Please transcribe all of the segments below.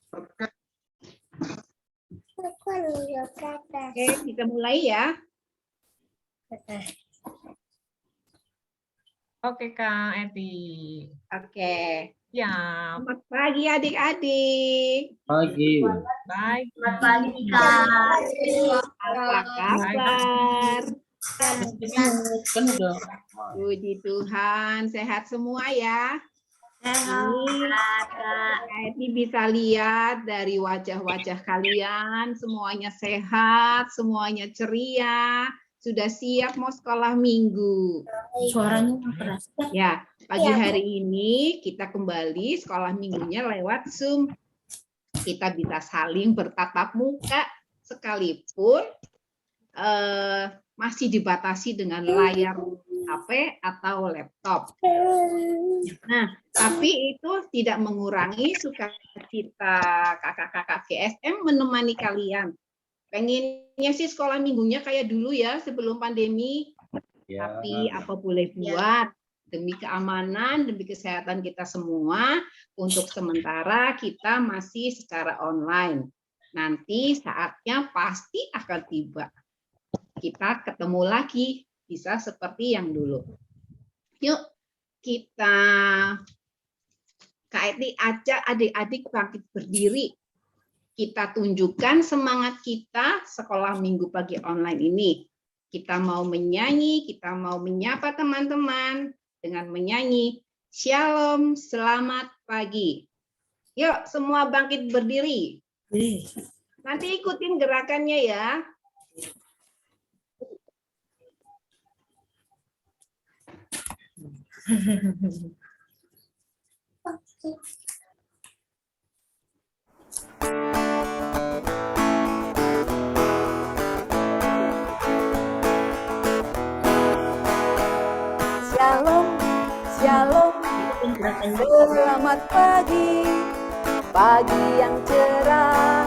Oke, kita mulai ya. Oke, Kak Eti. Oke. Ya. Selamat pagi adik-adik. Pagi. Baik. Selamat pagi, Kak. Apa kabar? Kan udah. Puji Tuhan, sehat semua ya. Sehat, Kak. Ini bisa lihat dari wajah-wajah kalian, semuanya sehat, semuanya ceria, sudah siap mau sekolah minggu. Suaranya keras. Ya, pagi hari ini kita kembali sekolah minggunya lewat Zoom. Kita bisa saling bertatap muka sekalipun masih dibatasi dengan layar HP atau laptop. Nah, tapi itu tidak mengurangi sukacita kakak-kakak GSM menemani kalian. Pengennya sih sekolah minggunya kayak dulu ya sebelum pandemi. Ya. Tapi apa boleh buat, demi keamanan, demi kesehatan kita semua, untuk sementara kita masih secara online. Nanti saatnya pasti akan tiba. Kita ketemu lagi, bisa seperti yang dulu. Yuk, kita ajak adik-adik bangkit berdiri. Kita tunjukkan semangat kita sekolah minggu pagi online ini. Kita mau menyanyi, kita mau menyapa teman-teman dengan menyanyi Shalom, selamat pagi. Yuk, semua bangkit berdiri. Nanti ikutin gerakannya ya. Shalom, shalom, selamat pagi, pagi yang cerah,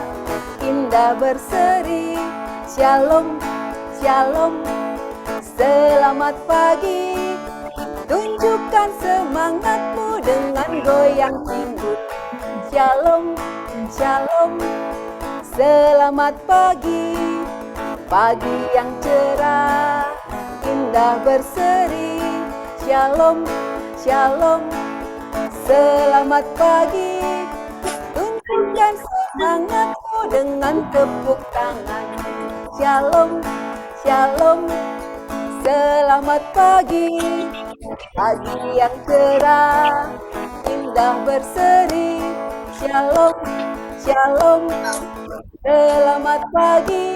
indah berseri. Shalom, shalom, selamat pagi, tunjukkan semangatmu dengan goyang cinggut. Shalom, shalom, selamat pagi, pagi yang cerah, indah berseri. Shalom, shalom, selamat pagi, tunjukkan semangatmu dengan tepuk tangan. Shalom, shalom, selamat pagi, pagi yang cerah, indah berseri. Shalom, shalom, selamat pagi,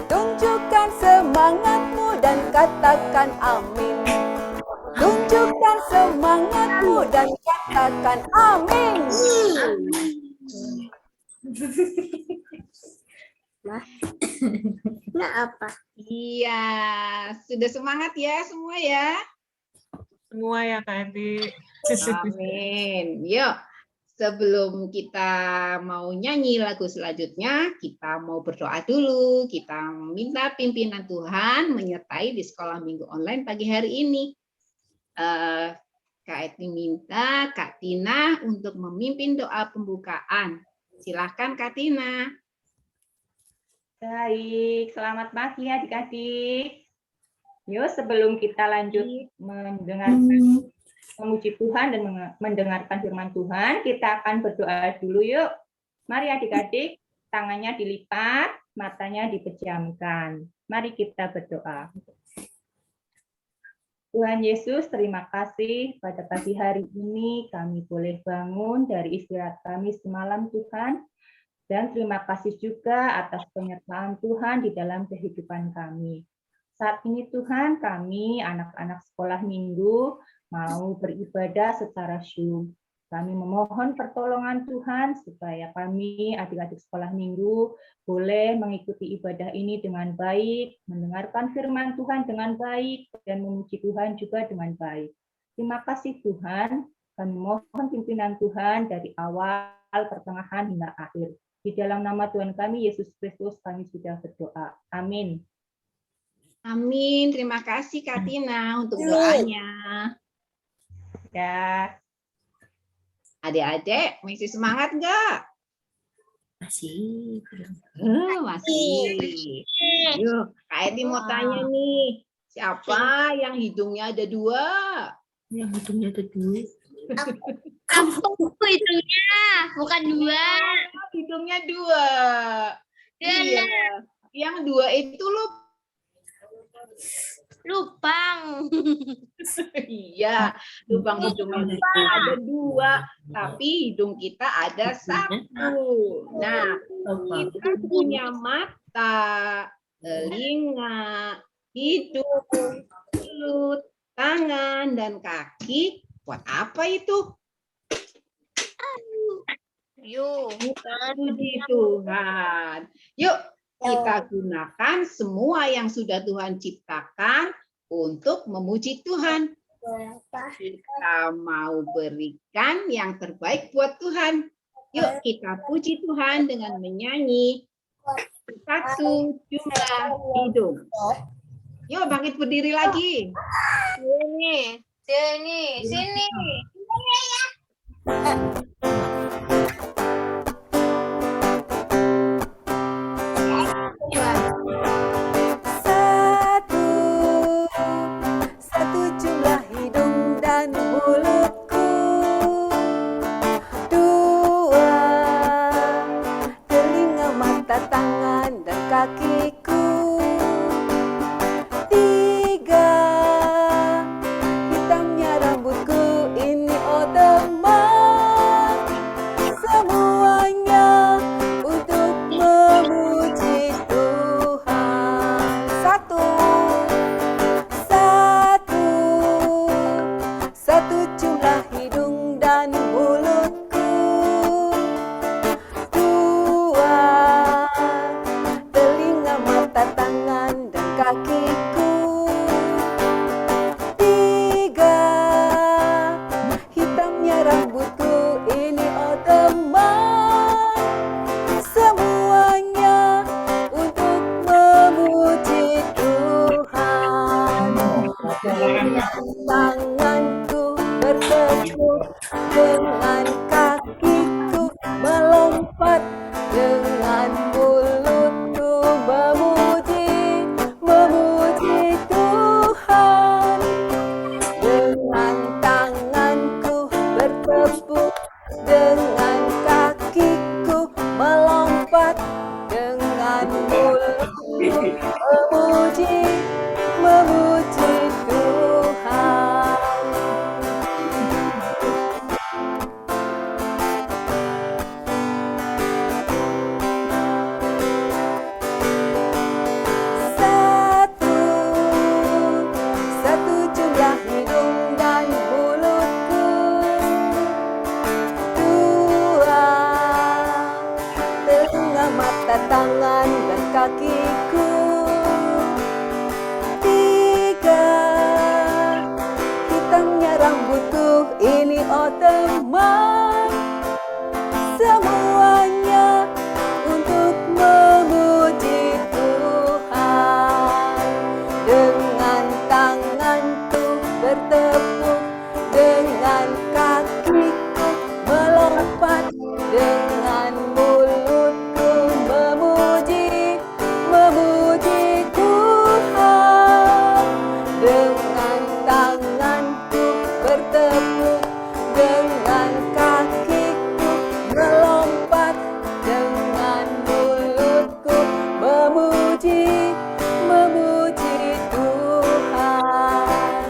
tunjukkan semangatmu dan katakan amin. Tunjukkan semangatmu dan katakan amin. Nah, apa? Iya, sudah semangat ya semua ya. Semua ya, Kak Eti. Amin. Yuk, sebelum kita mau nyanyi lagu selanjutnya, kita mau berdoa dulu. Kita minta pimpinan Tuhan menyertai di sekolah minggu online pagi hari ini. Kak Eti minta Kak Tina untuk memimpin doa pembukaan. Silakan Kak Tina. Baik, selamat pagi adik-adik. Yuk, sebelum kita lanjut mendengarkan memuji Tuhan dan mendengarkan firman Tuhan, kita akan berdoa dulu yuk. Mari adik-adik, tangannya dilipat, matanya dipejamkan. Mari kita berdoa. Tuhan Yesus, terima kasih pada pagi hari ini kami boleh bangun dari istirahat kami semalam Tuhan. Dan terima kasih juga atas penyertaan Tuhan di dalam kehidupan kami. Saat ini Tuhan, kami anak-anak sekolah minggu mau beribadah secara Zoom. Kami memohon pertolongan Tuhan supaya kami adik-adik sekolah minggu boleh mengikuti ibadah ini dengan baik, mendengarkan firman Tuhan dengan baik, dan memuji Tuhan juga dengan baik. Terima kasih Tuhan, kami mohon pimpinan Tuhan dari awal, pertengahan, hingga akhir. Di dalam nama Tuhan kami, Yesus Kristus, kami sudah berdoa. Amin. Amin. Terima kasih Kak Tina untuk doanya. Ya. Adik-adik, masih semangat nggak? Masih. Masih. Yuk, Kak Eti mau tanya nih. Siapa yang hidungnya ada 2? Yang hitungnya ada 2. Aku hidungnya bukan 2. Hidungnya 2. Iya. Yang 2 itu Lubang. iya, lubang hidungnya ada 2, tapi hidung kita ada 1. Nah, kita punya mata, telinga, hidung, mulut, tangan, dan kaki. Buat apa itu? Yuk. Puji Tuhan. Yuk, kita gunakan semua yang sudah Tuhan ciptakan untuk memuji Tuhan. Kita mau berikan yang terbaik buat Tuhan. Yuk, kita puji Tuhan dengan menyanyi 1 jumlah hidung. Yuk, bangkit berdiri lagi. Sini. Satu, satu jumlah hidung dan mulutku. 2, telinga, mata, tangan, dan kakiku. 3, hitamnya rambutku, ini oh teman. Semuanya untuk memuji Tuhan. Satu jumlah hidung dan mulutku. 2, telinga, mata, tangan, dan kakiku. 3, hitamnya rambutku, ini oh teman. Semuanya untuk memuji Tuhan. Tanganku bertepuk, dengan kakiku melompat, dengan mulutku memuji Tuhan. Dengan tanganku bertepuk, dengan kakiku melompat, dengan mulutku memuji Tuhan. Satu jumlah hidung dan mulutku. 2, telinga, mata, tangan, dan kakiku. 3, hitamnya rambutku, ini oh teman. Semuanya untuk memuji Tuhan. Dengan tanganku bertepuk, dengan kakiku melompat, dengan mulutku memuji Tuhan. Dengan tanganku bertepuk, dengan kakiku melompat, dengan mulutku memuji Tuhan.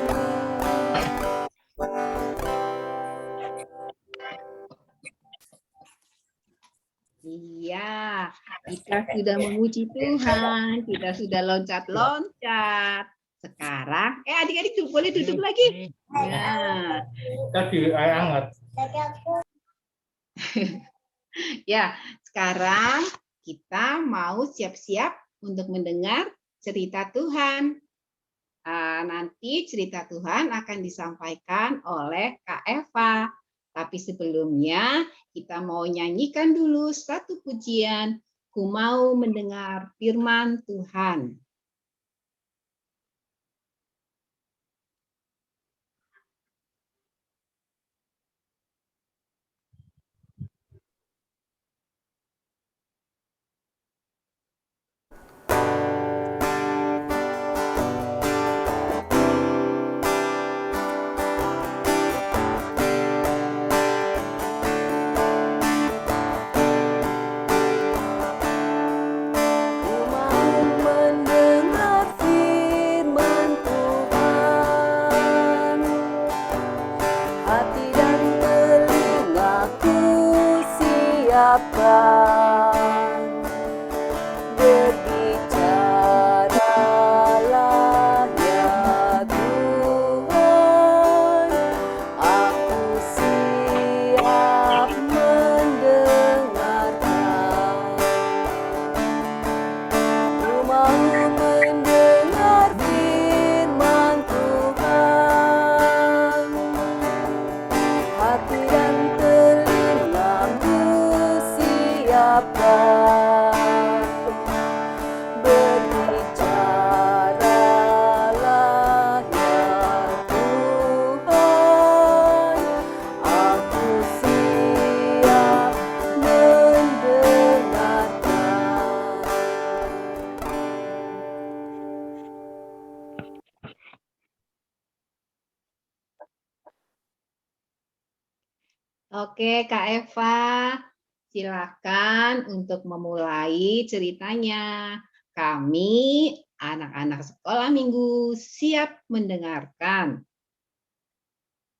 Iya, kita sudah memuji Tuhan, kita sudah loncat-loncat. Sekarang, adik-adik boleh duduk lagi. Ya. Tadi air hangat. Ya, sekarang kita mau siap-siap untuk mendengar cerita Tuhan. Nanti cerita Tuhan akan disampaikan oleh Kak Eva. Tapi sebelumnya kita mau nyanyikan dulu satu pujian. Ku mau mendengar firman Tuhan. siapkan. Berbicaralah ya Tuhan, aku siap mendengarkan. Ku mau mendengar firman Tuhan, hati dan telingaku siapkan. Berbicaralah ya Tuhan, aku siap mendengarkan. Oke, Kak Eva, silakan untuk memulai ceritanya. Kami, anak-anak sekolah minggu, siap mendengarkan.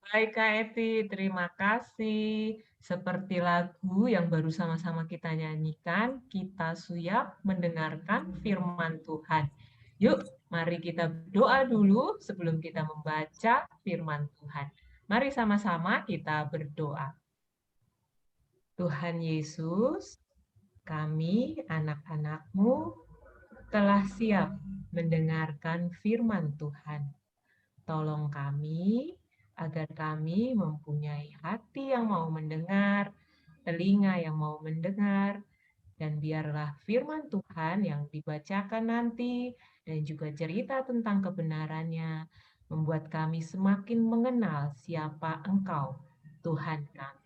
Baik Kak Eti, terima kasih. Seperti lagu yang baru sama-sama kita nyanyikan, kita siap mendengarkan firman Tuhan. Yuk, mari kita berdoa dulu sebelum kita membaca firman Tuhan. Mari sama-sama kita berdoa. Tuhan Yesus, kami anak-anak-Mu telah siap mendengarkan firman Tuhan. Tolong kami agar kami mempunyai hati yang mau mendengar, telinga yang mau mendengar, dan biarlah firman Tuhan yang dibacakan nanti dan juga cerita tentang kebenarannya membuat kami semakin mengenal siapa Engkau, Tuhan kami.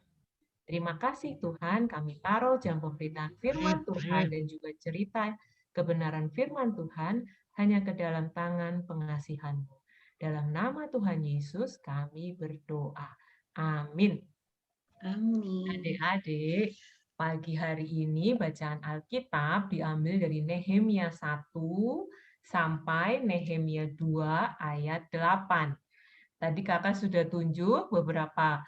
Terima kasih Tuhan, kami taruh jam pemberitaan firman Tuhan dan juga cerita kebenaran firman Tuhan hanya ke dalam tangan pengasihan-Mu. Dalam nama Tuhan Yesus kami berdoa. Amin. Amin. Adik-adik, pagi hari ini bacaan Alkitab diambil dari Nehemia 1 sampai Nehemia 2 ayat 8. Tadi kakak sudah tunjuk beberapa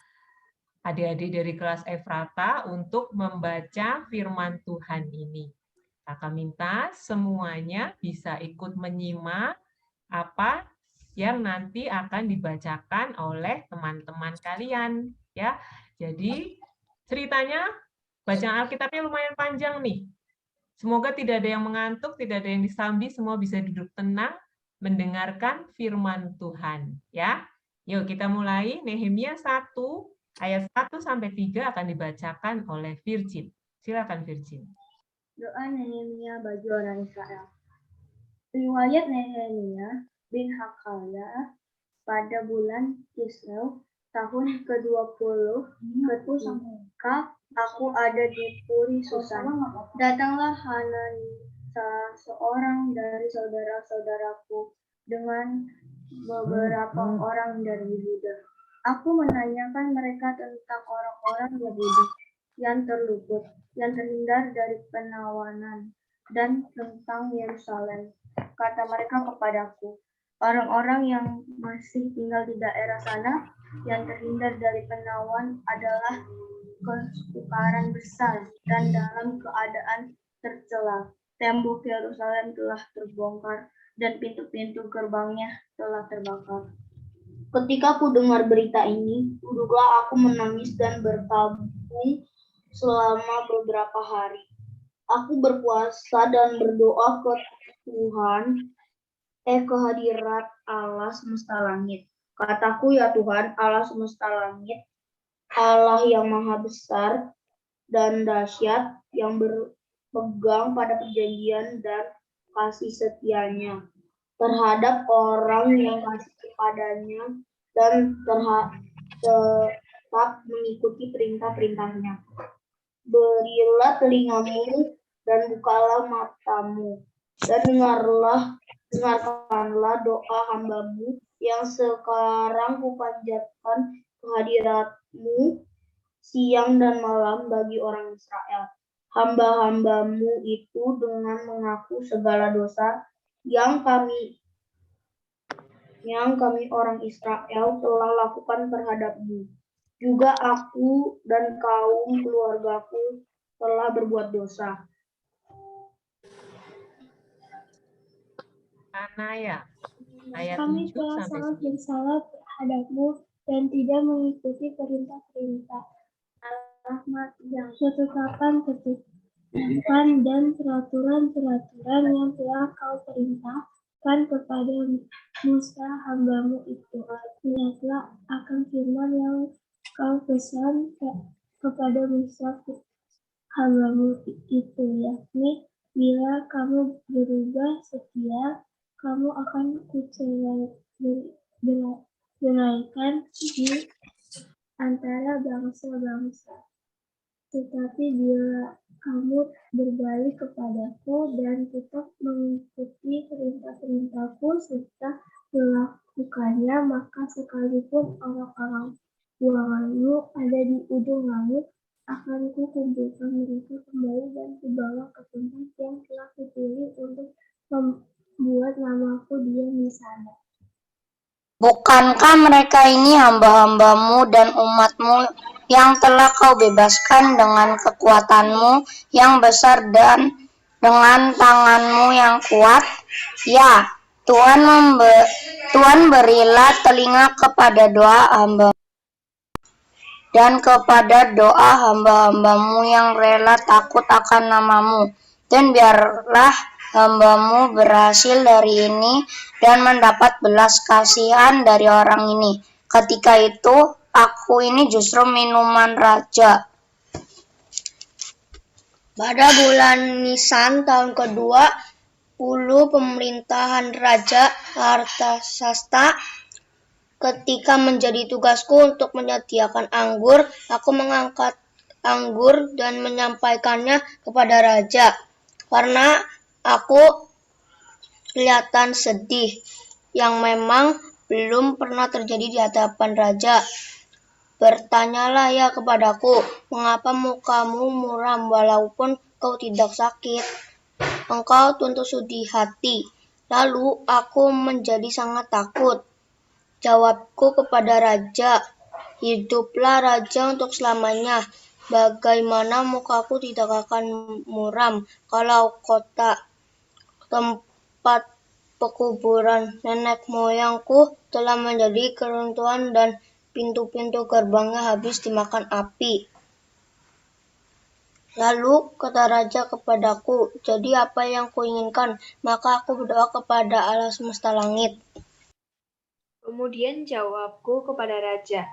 adik-adik dari kelas Efrata untuk membaca firman Tuhan ini. Kakak minta semuanya bisa ikut menyimak apa yang nanti akan dibacakan oleh teman-teman kalian, ya. Jadi ceritanya bacaan Alkitabnya lumayan panjang nih. Semoga tidak ada yang mengantuk, tidak ada yang disambi, semua bisa duduk tenang mendengarkan firman Tuhan, ya. Yuk kita mulai. Nehemia 1 ayat 1 sampai 3 akan dibacakan oleh Virgin. Silakan Virgin. Doa Nehemia bagi orang Israel. Riwayat Nehemia bin Hakaliah pada bulan Kislev tahun ke-20 ketika aku ada di Puri Susan. Datanglah Hanani, seorang dari saudara-saudaraku, dengan beberapa orang dari Yehuda. Aku menanyakan mereka tentang orang-orang Yahudi yang terluput, yang terhindar dari penawanan, dan tentang Yerusalem. Kata mereka kepadaku, orang-orang yang masih tinggal di daerah sana, yang terhindar dari penawan adalah kesukaran besar dan dalam keadaan tercela. Tembok Yerusalem telah terbongkar dan pintu-pintu gerbangnya telah terbakar. Ketika ku dengar berita ini, duduklah aku menangis dan berkabung selama beberapa hari. Aku berpuasa dan berdoa ke Tuhan, ke hadirat Allah semesta langit. Kataku, ya Tuhan, Allah semesta langit, Allah yang maha besar dan dahsyat, yang berpegang pada perjanjian dan kasih setianya terhadap orang yang kasih kepadanya dan tetap mengikuti perintah-perintahnya. Berilah telingamu dan bukalah matamu, dan dengarkanlah doa hambamu yang sekarang kupanjatkan kehadiratmu siang dan malam bagi orang Israel. Hamba-hambamu itu dengan mengaku segala dosa yang kami orang Israel telah lakukan terhadapmu. Juga aku dan kaum keluargaku telah berbuat dosa. Anaya, ayat Kami 7 telah sampai sangat 9. bersalah terhadapmu dan tidak mengikuti perintah-perintah yang ketetapan dan peraturan-peraturan yang telah kau perintahkan kepada Musa hambamu itu. Ingatlah akan firman yang kau pesan kepada Musa hambamu itu, yakni bila kamu berubah setia, kamu akan beraikan di antara bangsa-bangsa. Tetapi bila kamu berbalik kepadaku dan tetap mengikuti perintah-perintahku serta melakukannya, maka sekalipun orang-orang buanganmu ada di ujung langit, akan kukumpulkan mereka kembali dan kubawa ke tempat yang telah kupilih untuk membuat namaku diam di sana. Bukankah mereka ini hamba-hambamu dan umatmu yang telah kau bebaskan dengan kekuatanmu yang besar dan dengan tanganmu yang kuat? Ya, Tuhan berilah telinga kepada doa hamba dan kepada doa hamba-hambamu yang rela takut akan namamu. Dan biarlah hambamu berhasil dari ini dan mendapat belas kasihan dari orang ini. Ketika itu, aku ini justru minuman raja. Pada bulan Nisan tahun ke-20 pemerintahan Raja Artasasta, ketika menjadi tugasku untuk menyediakan anggur, aku mengangkat anggur dan menyampaikannya kepada raja. Karena aku kelihatan sedih, yang memang belum pernah terjadi di hadapan raja. Bertanyalah ya kepadaku, mengapa mukamu muram walaupun kau tidak sakit? Engkau tentu sedih hati. Lalu aku menjadi sangat takut. Jawabku kepada raja, hiduplah raja untuk selamanya. Bagaimana mukaku tidak akan muram kalau kota tempat pekuburan nenek moyangku telah menjadi keruntuhan dan pintu-pintu gerbangnya habis dimakan api. Lalu kata raja kepadaku, jadi apa yang kuinginkan? Maka aku berdoa kepada Allah semesta langit. Kemudian jawabku kepada raja,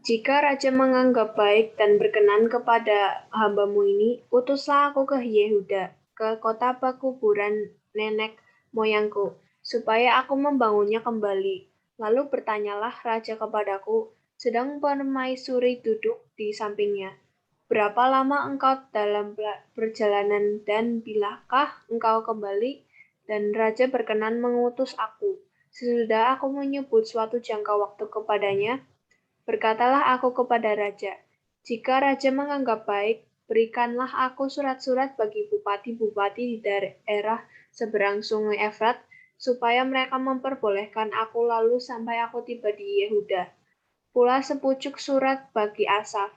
jika raja menganggap baik dan berkenan kepada hambamu ini, utuslah aku ke Yehuda, ke kota pekuburan nenek moyangku, supaya aku membangunnya kembali. Lalu bertanyalah raja kepadaku, sedang permaisuri duduk di sampingnya, berapa lama engkau dalam perjalanan dan bilakah engkau kembali? Dan raja berkenan mengutus aku. Sesudah aku menyebut suatu jangka waktu kepadanya, berkatalah aku kepada raja, jika raja menganggap baik, berikanlah aku surat-surat bagi bupati-bupati di daerah seberang sungai Efrat, supaya mereka memperbolehkan aku lalu sampai aku tiba di Yehuda. Pula sepucuk surat bagi Asaf,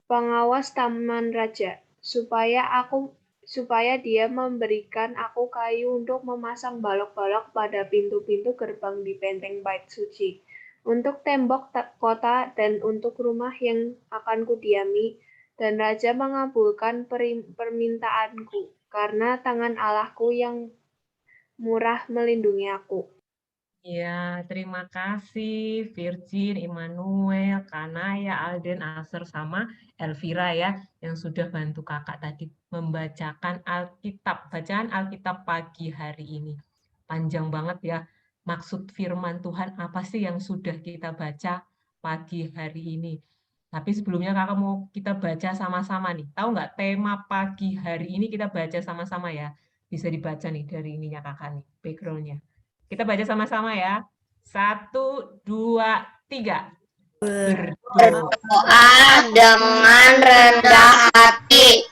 pengawas taman raja, supaya dia memberikan aku kayu untuk memasang balok-balok pada pintu-pintu gerbang di benteng bait suci, untuk tembok kota dan untuk rumah yang akan kudiami, dan raja mengabulkan permintaanku, karena tangan Allahku yang murah melindungi aku. Ya, terima kasih Virgin, Immanuel, Kanaya, Alden, Aser, sama Elvira ya, yang sudah bantu kakak tadi membacakan Alkitab, bacaan Alkitab pagi hari ini. Panjang banget ya, maksud firman Tuhan apa sih yang sudah kita baca pagi hari ini. Tapi sebelumnya kakak mau kita baca sama-sama nih, tahu nggak tema pagi hari ini kita baca sama-sama ya, bisa dibaca nih dari ininya kakak nih, background-nya. Kita baca sama-sama ya. 1, 2, 3. Berdoa dengan rendah hati.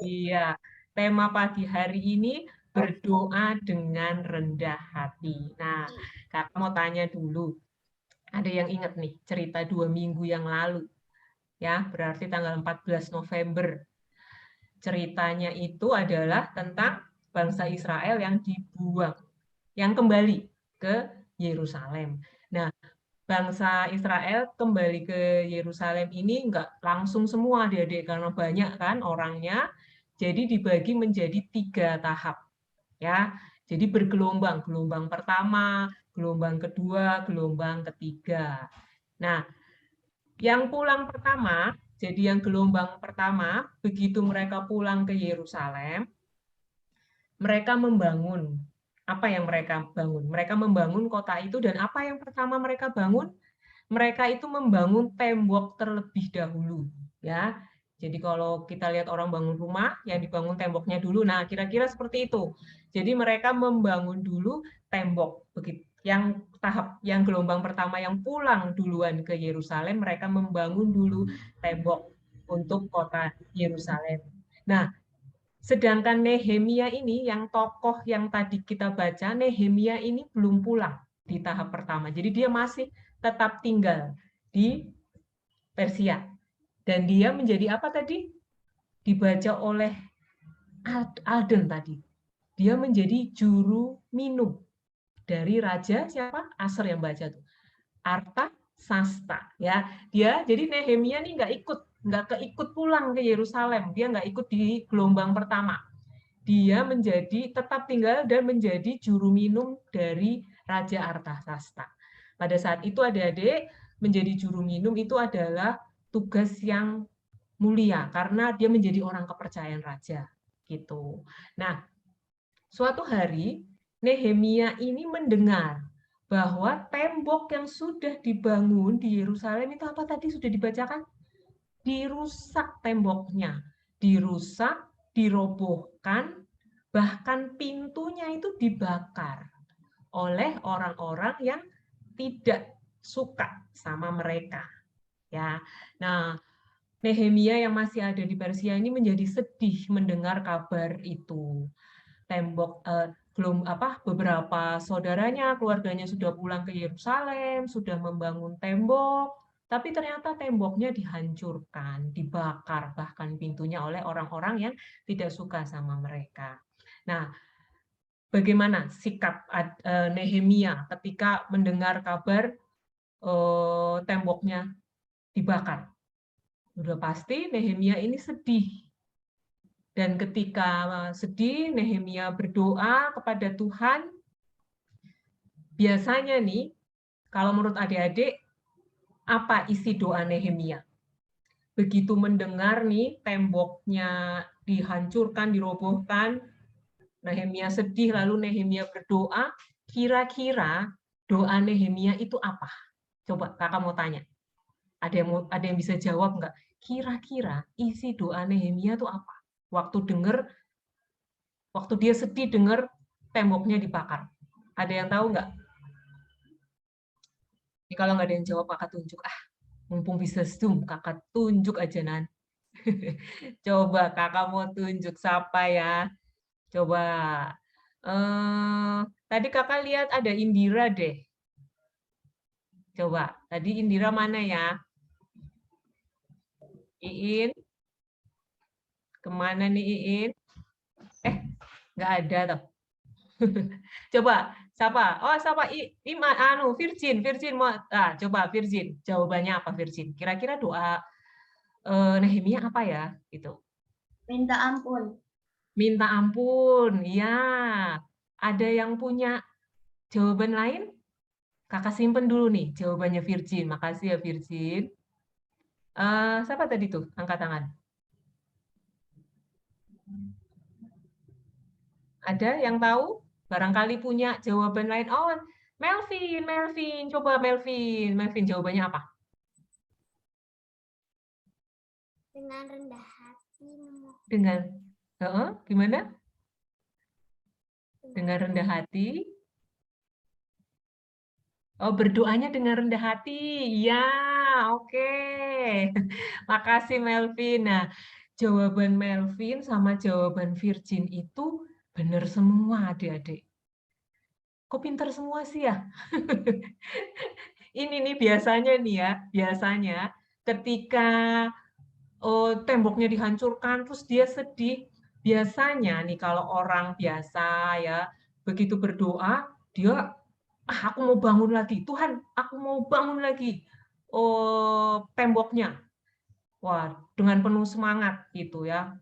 Iya, tema pagi hari ini berdoa dengan rendah hati. Nah, kakak mau tanya dulu. Ada yang ingat nih cerita 2 minggu yang lalu? Ya, berarti tanggal 14 November. Ceritanya itu adalah tentang bangsa Israel yang dibuang, yang kembali ke Yerusalem. Nah, bangsa Israel kembali ke Yerusalem ini enggak langsung semua adik-adik, karena banyak kan orangnya, jadi dibagi menjadi 3 tahap. Ya, jadi bergelombang, gelombang pertama, gelombang kedua, gelombang ketiga. Nah, yang pulang pertama, jadi yang gelombang pertama, begitu mereka pulang ke Yerusalem, mereka membangun. Apa yang mereka bangun? Mereka membangun kota itu, dan apa yang pertama mereka bangun? Mereka itu membangun tembok terlebih dahulu. Ya, jadi kalau kita lihat orang bangun rumah, yang dibangun temboknya dulu. Nah, kira-kira seperti itu. Jadi mereka membangun dulu tembok. Begitu. Yang tahap, yang gelombang pertama yang pulang duluan ke Yerusalem, mereka membangun dulu tembok untuk kota Yerusalem. Nah, sedangkan Nehemia ini, yang tokoh yang tadi kita baca, Nehemia ini belum pulang di tahap pertama. Jadi dia masih tetap tinggal di Persia. Dan dia menjadi apa tadi? Dibaca oleh Alden tadi. Dia menjadi juru minum dari raja siapa? Aser yang baca tuh. Artasasta, ya. Dia jadi Nehemia nih nggak keikut pulang ke Yerusalem. Dia nggak ikut di gelombang pertama. Dia tetap tinggal dan menjadi juru minum dari Raja Artasasta. Pada saat itu adik-adik, menjadi juru minum itu adalah tugas yang mulia karena dia menjadi orang kepercayaan raja gitu. Nah, suatu hari Nehemia ini mendengar bahwa tembok yang sudah dibangun di Yerusalem itu apa tadi sudah dibacakan? Dirusak temboknya, dirusak, dirobohkan, bahkan pintunya itu dibakar oleh orang-orang yang tidak suka sama mereka. Ya, nah Nehemia yang masih ada di Persia ini menjadi sedih mendengar kabar itu. Beberapa saudaranya, keluarganya sudah pulang ke Yerusalem, sudah membangun tembok, tapi ternyata temboknya dihancurkan, dibakar, bahkan pintunya oleh orang-orang yang tidak suka sama mereka. Nah, bagaimana sikap Nehemia ketika mendengar kabar temboknya dibakar? Sudah pasti Nehemia ini sedih. Dan ketika sedih, Nehemia berdoa kepada Tuhan. Biasanya nih, kalau menurut adik-adik, apa isi doa Nehemia? Begitu mendengar nih temboknya dihancurkan, dirobohkan, Nehemia sedih, lalu Nehemia berdoa, kira-kira doa Nehemia itu apa? Coba kakak mau tanya. Ada yang bisa jawab nggak? Kira-kira isi doa Nehemia itu apa? Waktu dia sedih dengar temboknya dibakar. Ada yang tahu nggak? Ini kalau nggak ada yang jawab, kakak tunjuk. Mumpung bisa Zoom, kakak tunjuk aja Nan. Coba kakak mau tunjuk siapa ya? Coba. Tadi kakak lihat ada Indira deh. Coba, tadi Indira mana ya? Iin? Kemana nih Iin? Nggak ada tuh. Coba, siapa? Oh, siapa? Virgin mau. Coba Virgin. Jawabannya apa Virgin? Kira-kira doa Nehemia apa ya? Gitu. Minta ampun. Minta ampun. Ya. Ada yang punya jawaban lain? Kakak simpen dulu nih jawabannya Virgin. Makasih ya Virgin. Siapa tadi tuh? Angkat tangan. Ada yang tahu? Barangkali punya jawaban lain. Oh, Melvin. Coba Melvin. Melvin, jawabannya apa? Dengan rendah hati. Gimana? Dengan rendah hati. Oh, berdoanya dengan rendah hati. Ya, oke. Makasih Melvin. Nah, jawaban Melvin sama jawaban Virgin itu benar semua adik-adik. Kok pintar semua sih ya? Ini nih biasanya nih ya, biasanya ketika temboknya dihancurkan, terus dia sedih. Biasanya nih kalau orang biasa ya, begitu berdoa, dia, aku mau bangun lagi, Tuhan, aku mau bangun lagi temboknya. Wah, dengan penuh semangat gitu ya.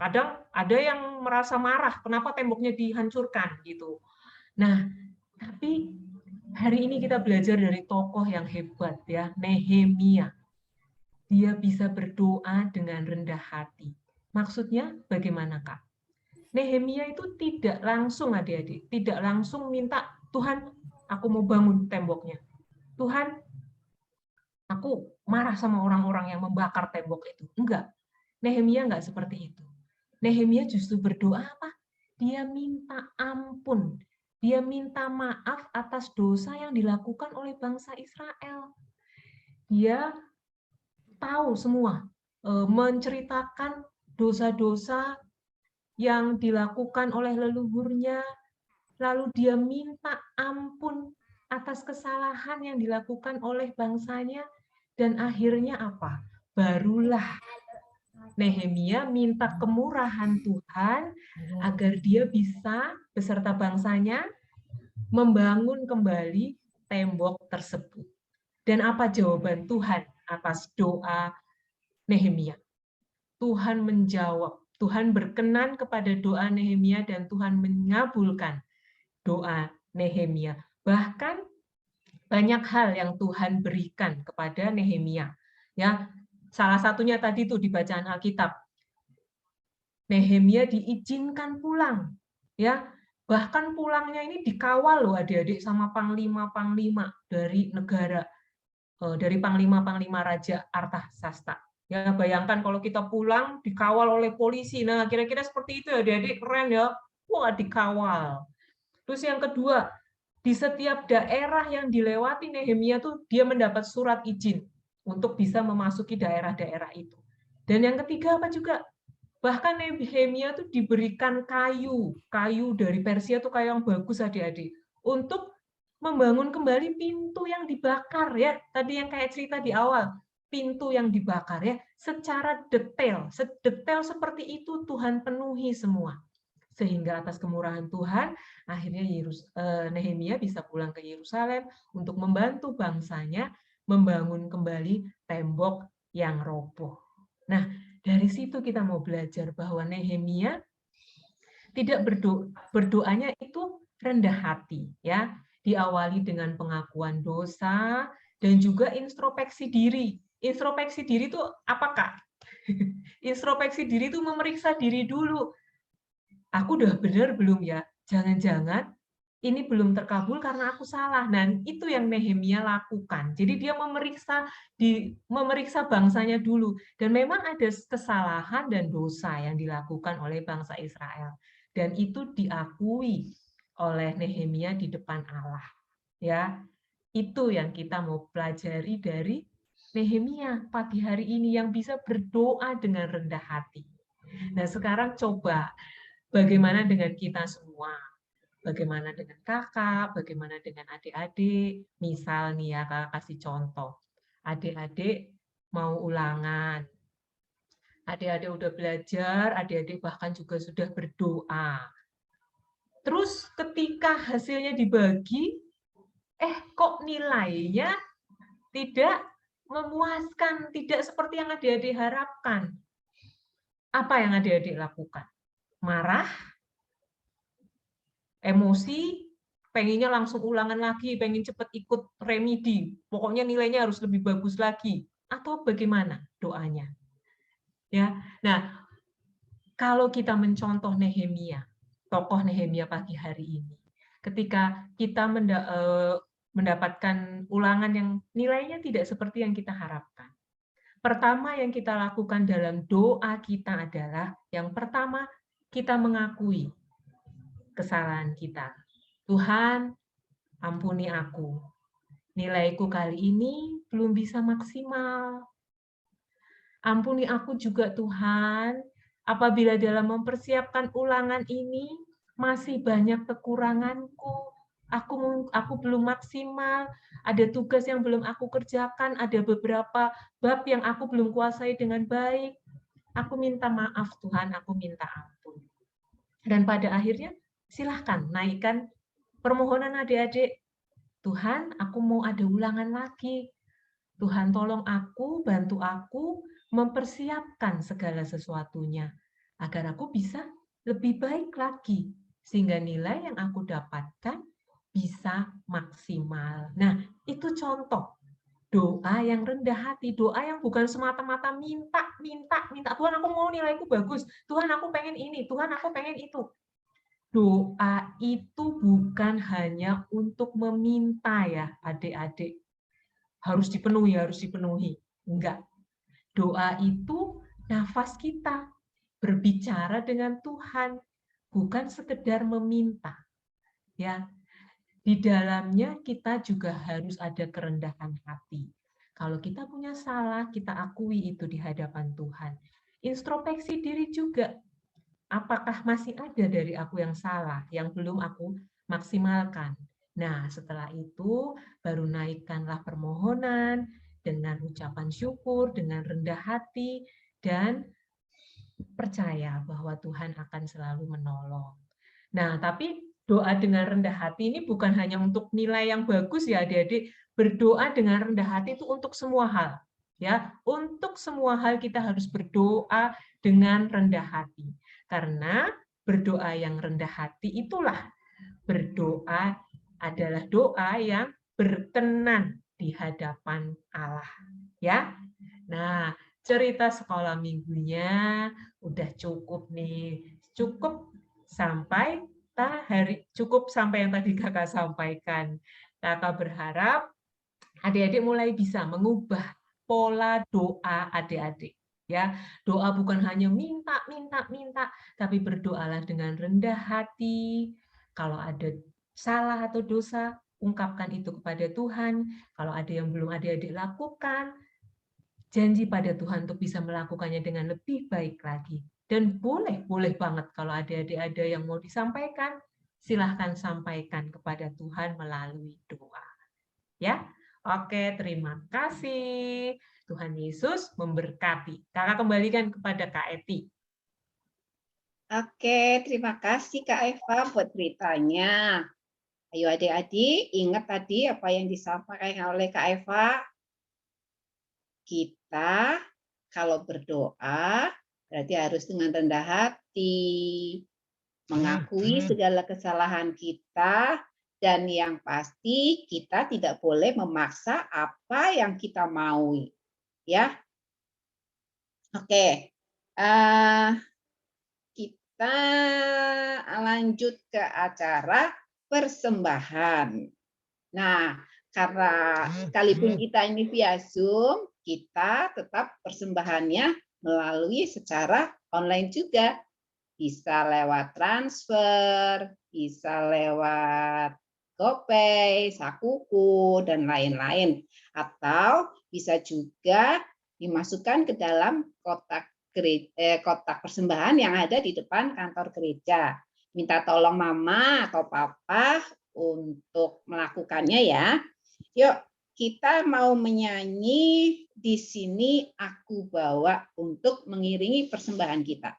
Kadang ada yang merasa marah, kenapa temboknya dihancurkan gitu. Nah, tapi hari ini kita belajar dari tokoh yang hebat ya, Nehemia. Dia bisa berdoa dengan rendah hati. Maksudnya bagaimana, Kak? Nehemia itu tidak langsung, adik-adik, tidak langsung minta, Tuhan, aku mau bangun temboknya. Tuhan, aku marah sama orang-orang yang membakar tembok itu. Enggak. Nehemia enggak seperti itu. Nehemia justru berdoa apa? Dia minta ampun. Dia minta maaf atas dosa yang dilakukan oleh bangsa Israel. Dia tahu semua, menceritakan dosa-dosa yang dilakukan oleh leluhurnya, lalu dia minta ampun atas kesalahan yang dilakukan oleh bangsanya, dan akhirnya apa? Barulah Nehemia minta kemurahan Tuhan agar dia bisa beserta bangsanya membangun kembali tembok tersebut. Dan apa jawaban Tuhan atas doa Nehemia? Tuhan menjawab, Tuhan berkenan kepada doa Nehemia dan Tuhan mengabulkan doa Nehemia. Bahkan banyak hal yang Tuhan berikan kepada Nehemia. Ya, salah satunya tadi tuh di bacaan Alkitab. Nehemia diizinkan pulang, ya. Bahkan pulangnya ini dikawal loh adik-adik sama panglima-panglima dari negara, dari panglima-panglima Raja Artasasta. Ya, bayangkan kalau kita pulang dikawal oleh polisi. Nah, kira-kira seperti itu ya adik-adik, keren ya. Wah, dikawal. Terus yang kedua, di setiap daerah yang dilewati Nehemia tuh dia mendapat surat izin untuk bisa memasuki daerah-daerah itu. Dan yang ketiga apa juga? Bahkan Nehemia tuh diberikan kayu dari Persia tuh kayu yang bagus adik-adik untuk membangun kembali pintu yang dibakar ya. Tadi yang kayak cerita di awal, pintu yang dibakar ya, secara detail, sedetail seperti itu Tuhan penuhi semua. Sehingga atas kemurahan Tuhan, akhirnya Nehemia bisa pulang ke Yerusalem untuk membantu bangsanya membangun kembali tembok yang roboh. Nah, dari situ kita mau belajar bahwa Nehemia tidak berdoanya itu rendah hati, ya. Diawali dengan pengakuan dosa dan juga introspeksi diri. Introspeksi diri itu apa, Kak? Introspeksi diri itu memeriksa diri dulu. Aku udah benar belum ya? Jangan-jangan ini belum terkabul karena aku salah. Dan itu yang Nehemia lakukan. Jadi dia memeriksa bangsanya dulu. Dan memang ada kesalahan dan dosa yang dilakukan oleh bangsa Israel. Dan itu diakui oleh Nehemia di depan Allah. Ya, itu yang kita mau pelajari dari Nehemia pagi hari ini yang bisa berdoa dengan rendah hati. Nah, sekarang coba bagaimana dengan kita semua? Bagaimana dengan kakak, bagaimana dengan adik-adik? Misal nih ya, kakak kasih contoh. Adik-adik mau ulangan. Adik-adik udah belajar, adik-adik bahkan juga sudah berdoa. Terus ketika hasilnya dibagi, kok nilainya tidak memuaskan, tidak seperti yang adik-adik harapkan. Apa yang adik-adik lakukan? Marah? Emosi, pengennya langsung ulangan lagi, pengen cepat ikut remedi, pokoknya nilainya harus lebih bagus lagi, atau bagaimana doanya? Ya, nah kalau kita mencontoh Nehemia, tokoh Nehemia pagi hari ini, ketika kita mendapatkan ulangan yang nilainya tidak seperti yang kita harapkan, pertama yang kita lakukan dalam doa kita adalah yang pertama kita mengakui kesalahan kita. Tuhan, ampuni aku. Nilaiku kali ini belum bisa maksimal. Ampuni aku juga Tuhan, apabila dalam mempersiapkan ulangan ini masih banyak kekuranganku. aku belum maksimal, ada tugas yang belum aku kerjakan, ada beberapa bab yang aku belum kuasai dengan baik. Aku minta maaf Tuhan, aku minta ampun. Dan pada akhirnya silahkan naikkan permohonan adik-adik. Tuhan, aku mau ada ulangan lagi. Tuhan tolong aku, bantu aku mempersiapkan segala sesuatunya agar aku bisa lebih baik lagi sehingga nilai yang aku dapatkan bisa maksimal. Nah, itu contoh doa yang rendah hati, doa yang bukan semata-mata minta. Tuhan, aku mau nilaiku bagus. Tuhan, aku pengen ini. Tuhan, aku pengen itu. Doa itu bukan hanya untuk meminta ya, adik-adik. Harus dipenuhi. Enggak. Doa itu nafas kita berbicara dengan Tuhan, bukan sekedar meminta. Ya. Di dalamnya kita juga harus ada kerendahan hati. Kalau kita punya salah, kita akui itu di hadapan Tuhan. Introspeksi diri juga. Apakah masih ada dari aku yang salah, yang belum aku maksimalkan? Nah, setelah itu baru naikkanlah permohonan dengan ucapan syukur, dengan rendah hati, dan percaya bahwa Tuhan akan selalu menolong. Nah, tapi doa dengan rendah hati ini bukan hanya untuk nilai yang bagus ya adik-adik. Berdoa dengan rendah hati itu untuk semua hal. Ya, untuk semua hal kita harus berdoa dengan rendah hati. Karena berdoa yang rendah hati itulah berdoa adalah doa yang berkenan di hadapan Allah. Ya. Nah, cerita sekolah minggunya udah cukup nih. Cukup sampai yang tadi kakak sampaikan. Kakak berharap adik-adik mulai bisa mengubah pola doa adik-adik. Ya, doa bukan hanya minta, tapi berdoalah dengan rendah hati. Kalau ada salah atau dosa, ungkapkan itu kepada Tuhan. Kalau ada yang belum adik-adik lakukan, janji pada Tuhan untuk bisa melakukannya dengan lebih baik lagi. Dan boleh banget kalau adik-adik ada yang mau disampaikan, silahkan sampaikan kepada Tuhan melalui doa. Ya, oke, terima kasih. Tuhan Yesus memberkati. Kakak kembalikan kepada Kak Eti. Oke, terima kasih Kak Eva buat ceritanya. Ayo adik-adik, ingat tadi apa yang disampaikan oleh Kak Eva. Kita kalau berdoa berarti harus dengan rendah hati, mengakui segala kesalahan kita, dan yang pasti kita tidak boleh memaksa apa yang kita mau. Ya, oke. Kita lanjut ke acara persembahan. Nah, karena sekalipun kita ini via Zoom, kita tetap persembahannya melalui secara online juga. Bisa lewat transfer, bisa lewat GoPay, Sakuku, dan lain-lain. Atau bisa juga dimasukkan ke dalam kotak persembahan yang ada di depan kantor gereja. Minta tolong mama atau papa untuk melakukannya ya. Yuk, kita mau menyanyi di sini Aku Bawa untuk mengiringi persembahan kita.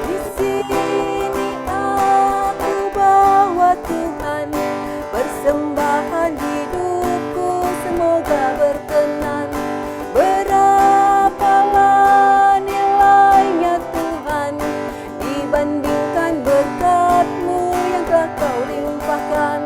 Di sini aku bawa Tuhan, persembahan hidupku semoga berkenan. Berapalah nilainya Tuhan dibandingkan berkat-Mu yang telah Kau limpahkan.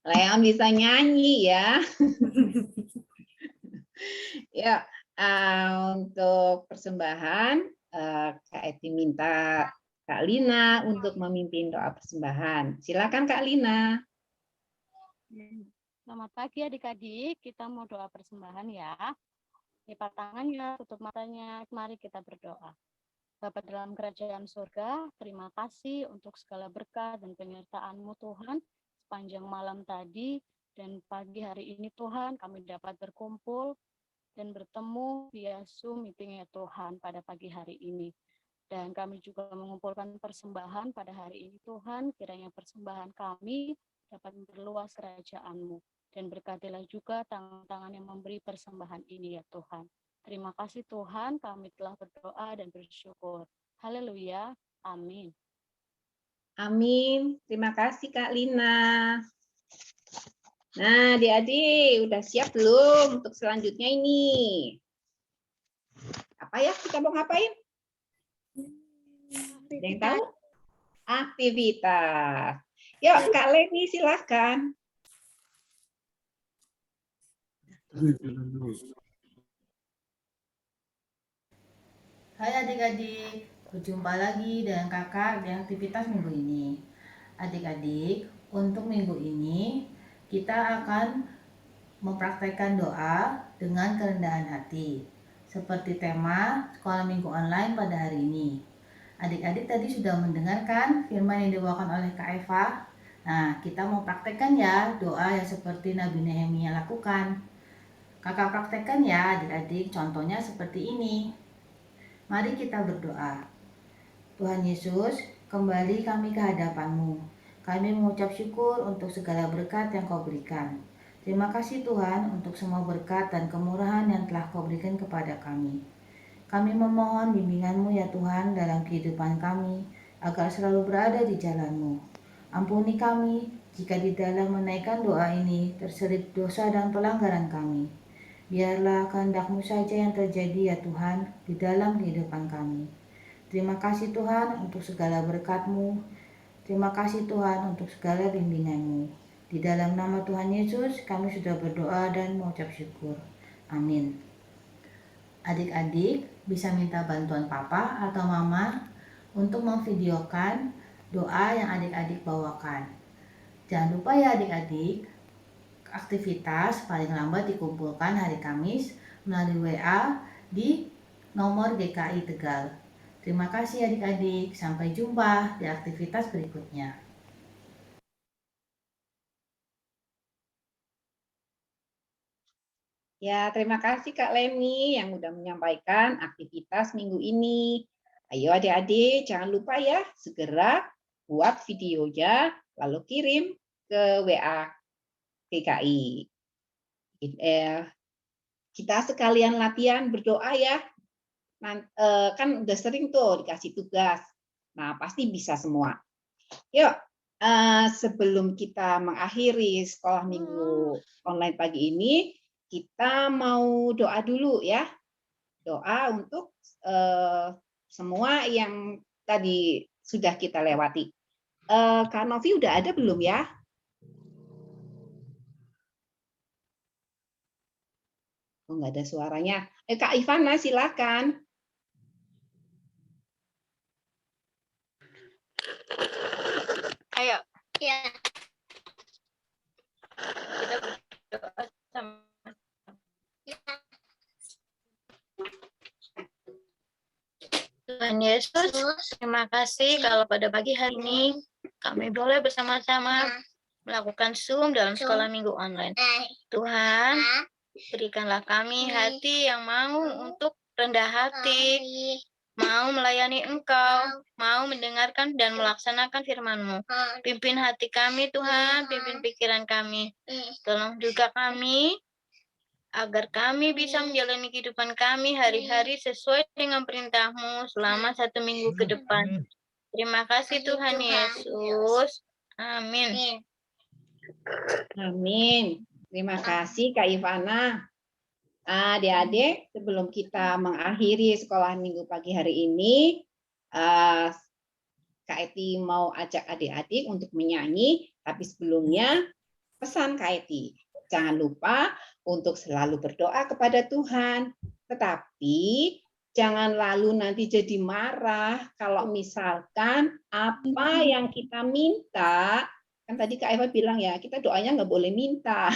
Leon bisa nyanyi ya. Ya, untuk persembahan, Kak Eti minta Kak Lina untuk memimpin doa persembahan. Silakan Kak Lina. Selamat pagi adik-adik, kita mau doa persembahan ya. Lipat tangannya, tutup matanya, mari kita berdoa. Bapa dalam kerajaan surga, terima kasih untuk segala berkat dan penyertaan-Mu Tuhan sepanjang malam tadi dan pagi hari ini Tuhan kami dapat berkumpul dan bertemu via Zoom meeting ya Tuhan pada pagi hari ini. Dan kami juga mengumpulkan persembahan pada hari ini Tuhan, kiranya persembahan kami dapat memperluas kerajaan-Mu. Dan berkatilah juga tangan-tangan yang memberi persembahan ini ya Tuhan. Terima kasih Tuhan, kami telah berdoa dan bersyukur. Haleluya, amin. Amin. Terima kasih Kak Lina. Nah, adik-adik, udah siap belum untuk selanjutnya ini? Apa ya kita mau ngapain? Ada yang tahu? Aktivitas. Yuk, Kak Leni silahkan. Hai adik-adik, berjumpa lagi dengan kakak di aktivitas minggu ini. Adik-adik, untuk minggu ini kita akan mempraktekkan doa dengan kerendahan hati. Seperti tema sekolah minggu online pada hari ini. Adik-adik tadi sudah mendengarkan firman yang dibawakan oleh Kak Eva. Nah, kita mau praktekkan ya doa yang seperti Nabi Nehemia lakukan. Kakak praktekkan ya adik-adik, contohnya seperti ini. Mari kita berdoa. Tuhan Yesus, kembali kami ke hadapan-Mu. Kami mengucap syukur untuk segala berkat yang Kau berikan. Terima kasih Tuhan untuk semua berkat dan kemurahan yang telah Kau berikan kepada kami. Kami memohon bimbingan-Mu ya Tuhan dalam kehidupan kami, agar selalu berada di jalan-Mu. Ampuni kami jika di dalam menaikkan doa ini terselip dosa dan pelanggaran kami. Biarlah kehendak-Mu saja yang terjadi ya Tuhan di dalam kehidupan kami. Terima kasih Tuhan untuk segala berkat-Mu. Terima kasih Tuhan untuk segala bimbingan-Mu. Di dalam nama Tuhan Yesus kami sudah berdoa dan mengucap syukur. Amin. Adik-adik bisa minta bantuan papa atau mama untuk memvideokan doa yang adik-adik bawakan. Jangan lupa ya adik-adik, aktivitas paling lambat dikumpulkan hari Kamis melalui WA di nomor GKI Tegal. Terima kasih adik-adik, sampai jumpa di aktivitas berikutnya. Ya, terima kasih Kak Leni yang sudah menyampaikan aktivitas minggu ini. Ayo adik-adik, jangan lupa ya, segera buat videonya, lalu kirim ke WA GKI. Kita sekalian latihan berdoa ya. Kan udah sering tuh dikasih tugas. Nah, pasti bisa semua. Yuk, sebelum kita mengakhiri sekolah minggu online pagi ini, kita mau doa dulu ya. Doa untuk semua yang tadi sudah kita lewati. Kak Novi udah ada belum ya? Oh, nggak ada suaranya. Kak Ivana, silakan. Ayo, Ya. kita berdoa sama. Tuhan Yesus, terima kasih kalau pada pagi hari ini kami boleh bersama-sama melakukan Zoom dalam sekolah minggu online. Tuhan, berikanlah kami hati yang mau untuk rendah hati, mau melayani Engkau, mau mendengarkan dan melaksanakan firman-Mu. Pimpin hati kami Tuhan, pimpin pikiran kami. Tolong juga kami, agar kami bisa menjalani kehidupan kami hari-hari sesuai dengan perintah-Mu selama 1 minggu ke depan. Terima kasih Tuhan Yesus. Amin. Amin. Terima kasih Kak Ivana. Adik-adik, sebelum kita mengakhiri sekolah minggu pagi hari ini, Kak Eti mau ajak adik-adik untuk menyanyi, tapi sebelumnya pesan Kak Eti, jangan lupa untuk selalu berdoa kepada Tuhan, tetapi jangan lalu nanti jadi marah kalau misalkan apa yang kita minta, kan tadi Kak Eva bilang ya, kita doanya nggak boleh minta.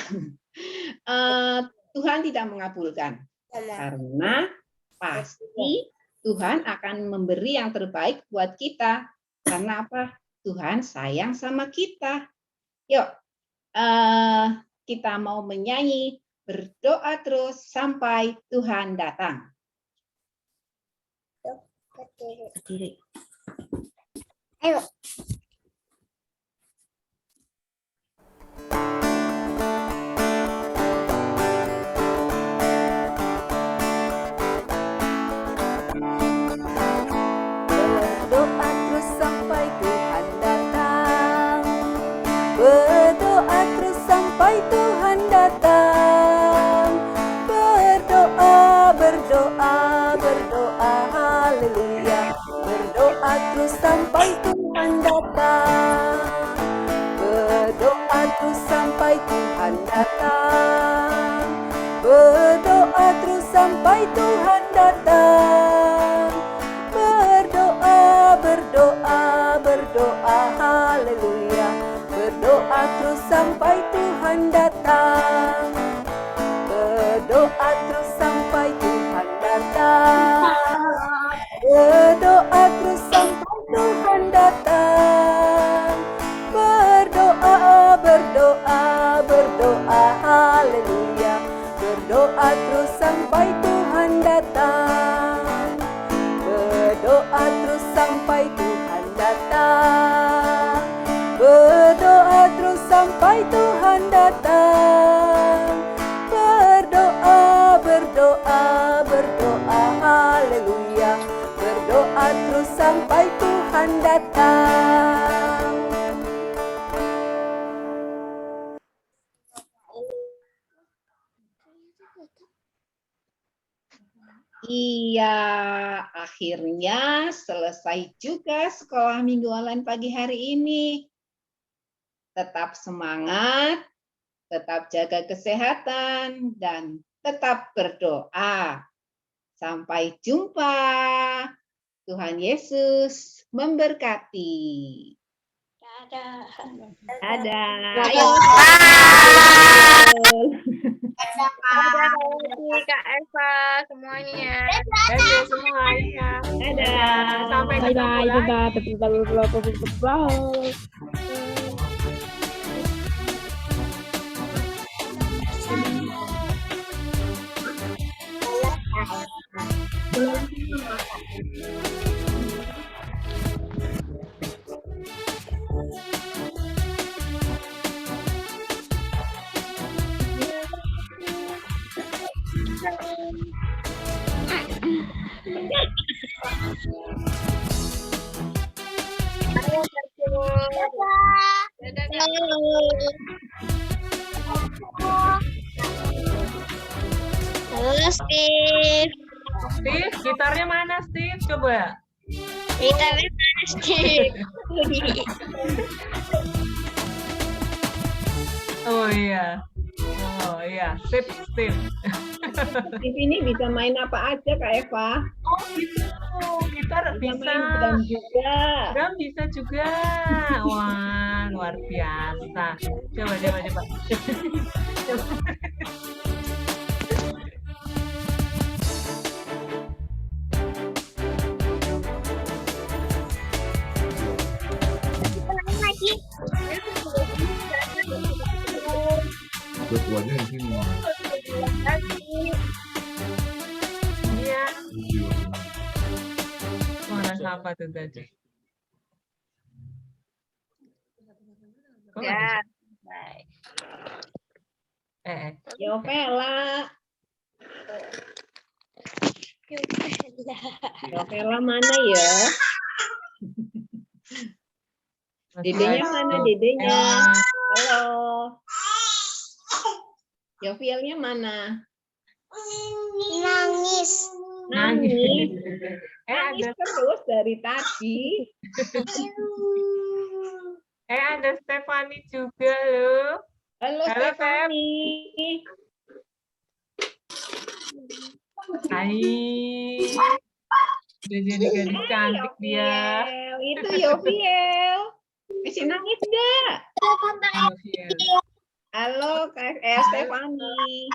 Tuhan tidak mengabulkan, karena pasti Tuhan akan memberi yang terbaik buat kita. Karena apa? Tuhan sayang sama kita. Yuk, kita mau menyanyi, berdoa terus sampai Tuhan datang. Berdiri. Ayo. Berdoa terus sampai Tuhan datang. Berdoa terus sampai Tuhan datang. Berdoa, berdoa, berdoa, haleluya. Berdoa terus sampai Tuhan datang. Berdoa terus sampai Tuhan datang. Berdoa terus sampai Tuhan datang. Berdoa, berdoa, berdoa, haleluya. Berdoa terus sampai Tuhan datang. Berdoa terus sampai Tuhan datang. Berdoa terus sampai Tuhan datang. Berdoa, berdoa, berdoa, haleluya. Berdoa terus sampai Tuhan datang. Berdoa terus sampai Tuhan datang. Berdoa terus sampai Tuhan datang. Berdoa, berdoa, berdoa, haleluya. Berdoa terus sampai Tuhan datang. Iya, akhirnya selesai juga sekolah minggu online pagi hari ini. Tetap semangat, tetap jaga kesehatan, dan tetap berdoa. Sampai jumpa. Tuhan Yesus memberkati. Dadah. Dadah. Ayo. Dadah Kak Eva semuanya. Dadah semuanya. Dadah. Sampai ketemu lagi. Bye. Halo Steve. Steve, gitarnya mana Steve? Coba. Gitarnya mana Steve? Oh iya. Oh iya, Steve. Steve ini bisa main apa aja Kak Eva? Oh gitu. Gitar bisa. Main drum juga. Drum bisa juga. Wah, luar biasa. Coba. Lagi. Ketuanya di sini. Iya. Suara siapa tuh tadi? Ya. Yovela. Yovela mana ya? Dedenya mana dedenya? Halo. Yovelnya mana? Nangis. Nangis. Ada Nangis terus dari tadi. ada Stefani juga loh. Halo Halo, Feb. Stefani. Hai. Udah jadi gadis cantik dia. Yofiel, itu Yofiel. Masih nangis enggak? Halo, Fiel. Halo Kak Stefani.